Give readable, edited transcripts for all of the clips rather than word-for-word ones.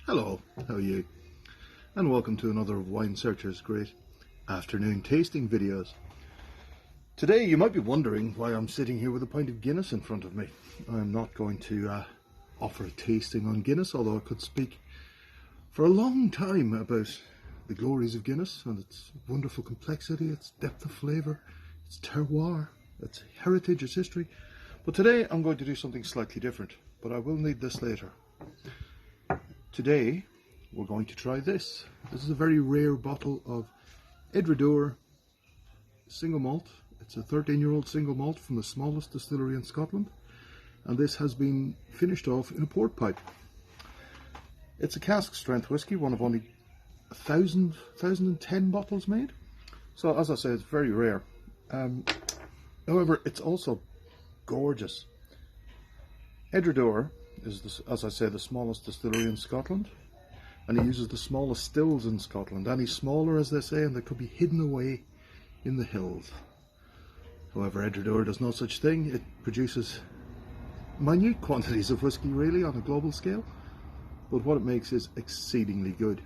Hello, how are you? And welcome to another of Wine Searcher's great afternoon tasting videos. Today you might be wondering why I'm sitting here with a pint of Guinness in front of me. I'm not going to offer a tasting on Guinness, although I could speak for a long time about the glories of Guinness and its wonderful complexity, its depth of flavour, its terroir, its heritage, its history. But today I'm going to do something slightly different, but I will need this later. Today we're going to try this. This is a very rare bottle of Edradour single malt. It's a 13-year-old single malt from the smallest distillery in Scotland, and this has been finished off in a port pipe. It's a cask strength whisky, one of only 1,010 bottles made. So as I say, it's very rare. However, it's also gorgeous. Edradour is, as I say, the smallest distillery in Scotland, and it uses the smallest stills in Scotland. Any smaller, as they say, and they could be hidden away in the hills. However, Edradour does no such thing. It produces minute quantities of whisky, really, on a global scale, but what it makes is exceedingly good.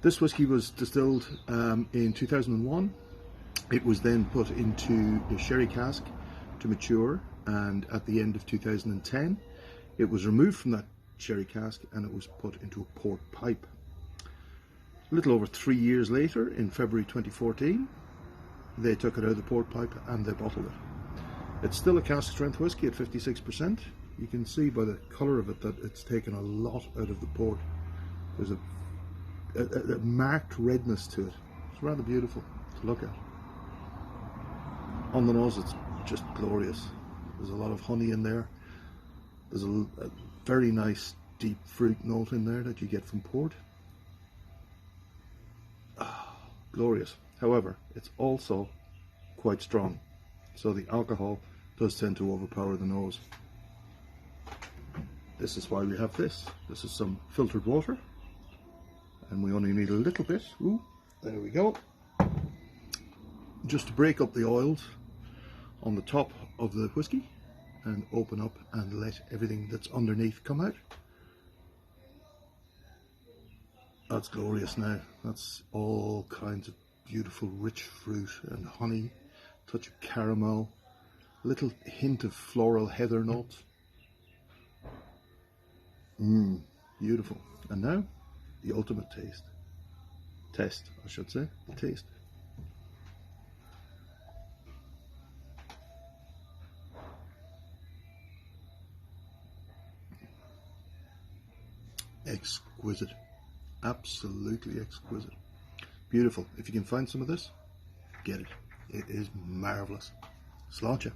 This whisky was distilled in 2001. It was then put into a sherry cask to mature, and at the end of 2010 it was removed from that sherry cask and it was put into a port pipe. A little over 3 years later, in February 2014, they took it out of the port pipe and they bottled it. It's still a cask strength whisky at 56%. You can see by the colour of it that it's taken a lot out of the port. There's a marked redness to it. It's rather beautiful to look at. On the nose, it's just glorious. There's a lot of honey in there. There's a very nice deep fruit note in there that you get from port. Glorious. However, it's also quite strong, so the alcohol does tend to overpower the nose. This is why we have this. This is some filtered water, and we only need a little bit. Ooh, there we go. Just to break up the oils on the top of the whisky and open up and let everything that's underneath come out. That's glorious now. That's all kinds of beautiful rich fruit and honey, touch of caramel, a little hint of floral heather notes. Beautiful. And now the ultimate test, I should say, the taste. Exquisite, absolutely exquisite, beautiful. If you can find some of this, get it. It is marvelous. Slàinte.